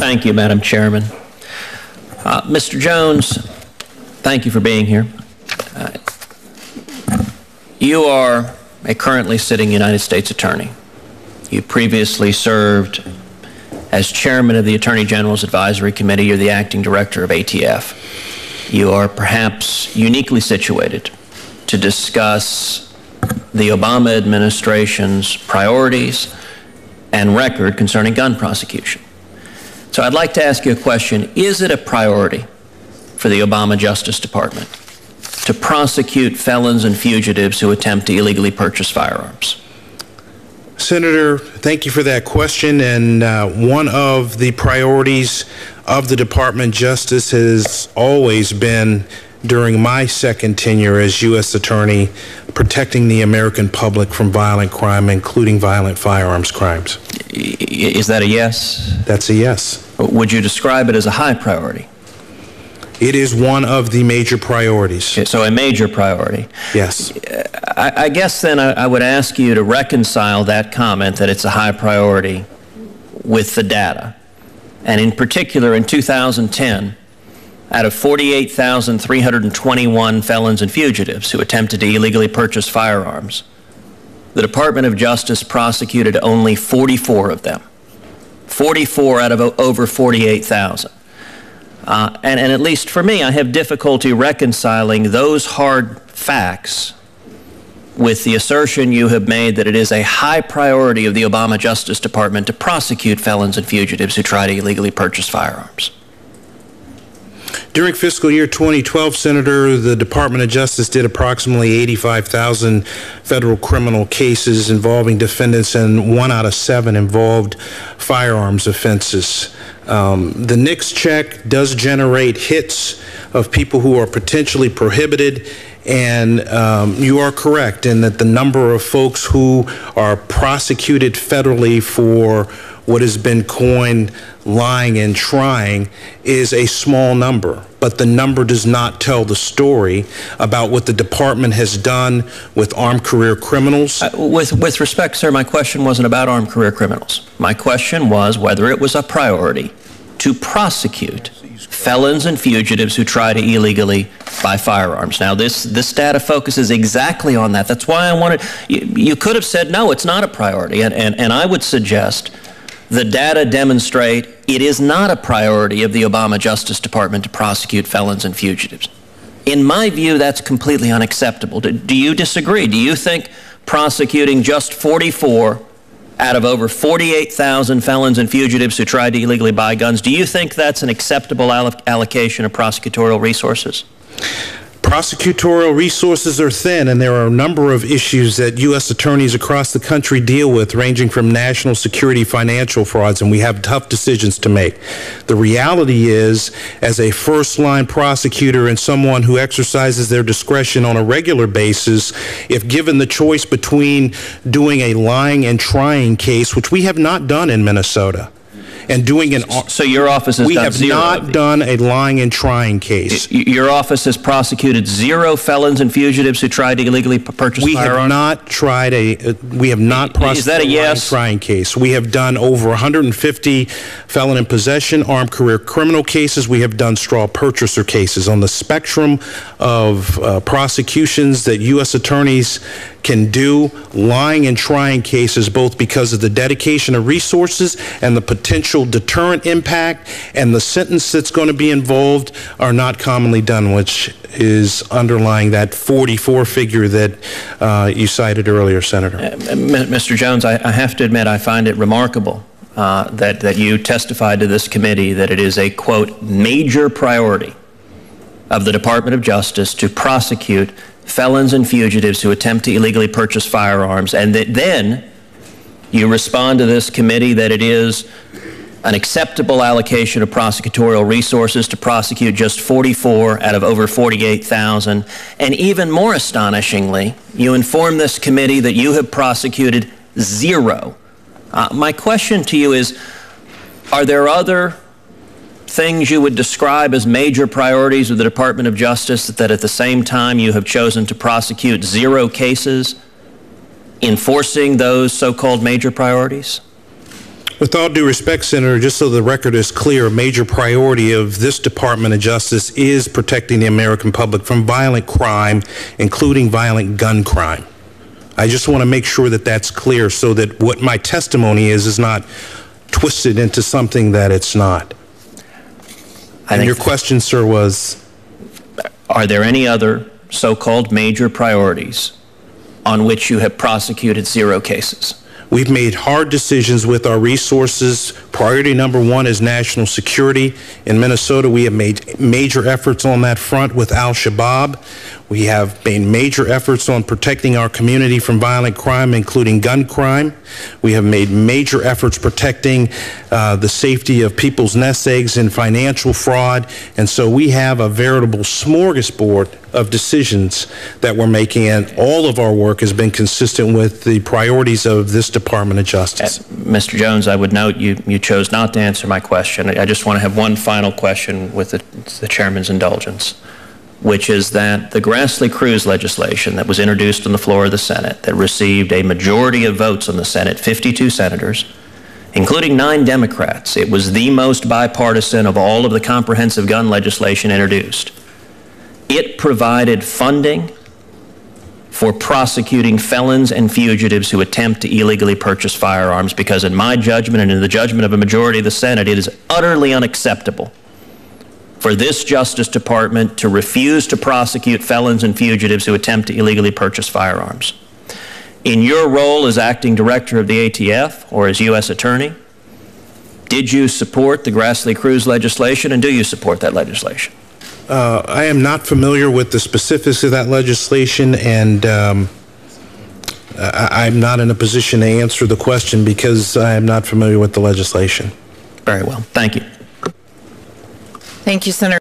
Thank you, Madam Chairman. Mr. Jones, thank you for being here. You are a currently sitting United States Attorney. You previously served as Chairman of the Attorney General's Advisory Committee. You're the Acting Director of ATF. You are perhaps uniquely situated to discuss the Obama administration's priorities and record concerning gun prosecution. So I'd like to ask you a question. Is it a priority for the Obama Justice Department to prosecute felons and fugitives who attempt to illegally purchase firearms? Senator, thank you for that question. And one of the priorities of the Department of Justice has always been, during my second tenure as U.S. Attorney, protecting the American public from violent crime, including violent firearms crimes. Is that a yes? That's a yes. Would you describe it as a high priority? It is one of the major priorities. Okay, so a major priority. Yes. I guess then I would ask you to reconcile that comment that it's a high priority with the data. And in particular, in 2010, out of 48,321 felons and fugitives who attempted to illegally purchase firearms, the Department of Justice prosecuted only 44 of them. 44 out of over 48,000. And at least for me, I have difficulty reconciling those hard facts with the assertion you have made that it is a high priority of the Obama Justice Department to prosecute felons and fugitives who try to illegally purchase firearms. During fiscal year 2012, Senator, the Department of Justice did approximately 85,000 federal criminal cases involving defendants, and 1 out of 7 involved firearms offenses. The NICS check does generate hits of people who are potentially prohibited, and you are correct in that the number of folks who are prosecuted federally for what has been coined lying and trying is a small number, but the number does not tell the story about what the department has done with armed career criminals. With respect, sir, my question wasn't about armed career criminals. My question was whether it was a priority to prosecute felons and fugitives who try to illegally buy firearms. Now, this data focuses exactly on that. That's why I wanted, you could have said, no, it's not a priority, and I would suggest the data demonstrate it is not a priority of the Obama Justice Department to prosecute felons and fugitives. In my view, that's completely unacceptable. Do you disagree? Do you think prosecuting just 44 out of over 48,000 felons and fugitives who tried to illegally buy guns, do you think that's an acceptable allocation of prosecutorial resources? Prosecutorial resources are thin, and there are a number of issues that U.S. attorneys across the country deal with, ranging from national security, financial frauds, and we have tough decisions to make. The reality is, as a first-line prosecutor and someone who exercises their discretion on a regular basis, if given the choice between doing a lying and trying case, which we have not done in Minnesota, and doing an... So your office has done zero? We have not done a lying and trying case. Your office has prosecuted 0 felons and fugitives who tried to illegally purchase firearms? We have not tried we have not prosecuted a lying and trying case. We have done over 150 felon in possession, armed career criminal cases. We have done straw purchaser cases. On the spectrum of prosecutions that U.S. attorneys can do, lying and trying cases, both because of the dedication of resources and the potential deterrent impact and the sentence that's going to be involved, are not commonly done, which is underlying that 44 figure that you cited earlier, Senator. Mr. Jones, I have to admit I find it remarkable that you testified to this committee that it is a, quote, major priority of the Department of Justice to prosecute felons and fugitives who attempt to illegally purchase firearms, and that then you respond to this committee that it is an acceptable allocation of prosecutorial resources to prosecute just 44 out of over 48,000. And even more astonishingly, you inform this committee that you have prosecuted 0. My question to you is, are there other things you would describe as major priorities of the Department of Justice that at the same time you have chosen to prosecute 0 cases enforcing those so-called major priorities? With all due respect, Senator, just so the record is clear, a major priority of this Department of Justice is protecting the American public from violent crime, including violent gun crime. I just want to make sure that that's clear so that what my testimony is not twisted into something that it's not. And your question, sir, was? Are there any other so-called major priorities on which you have prosecuted 0 cases? We've made hard decisions with our resources. Priority number 1 is national security. In Minnesota, we have made major efforts on that front with Al-Shabaab. We have made major efforts on protecting our community from violent crime, including gun crime. We have made major efforts protecting the safety of people's nest eggs and financial fraud. And so we have a veritable smorgasbord of decisions that we're making, and all of our work has been consistent with the priorities of this Department of Justice. Mr. Jones, I would note you chose not to answer my question. I just want to have one final question with the Chairman's indulgence, which is that the Cruz legislation that was introduced on the floor of the Senate that received a majority of votes on the Senate, 52 senators, including 9 Democrats. It was the most bipartisan of all of the comprehensive gun legislation introduced. It provided funding for prosecuting felons and fugitives who attempt to illegally purchase firearms because, in my judgment and in the judgment of a majority of the Senate, it is utterly unacceptable for this Justice Department to refuse to prosecute felons and fugitives who attempt to illegally purchase firearms. In your role as acting director of the ATF or as U.S. Attorney, did you support the Cruz legislation, and do you support that legislation? I am not familiar with the specifics of that legislation, and I'm not in a position to answer the question because I am not familiar with the legislation. Very well. Thank you. Thank you, Senator.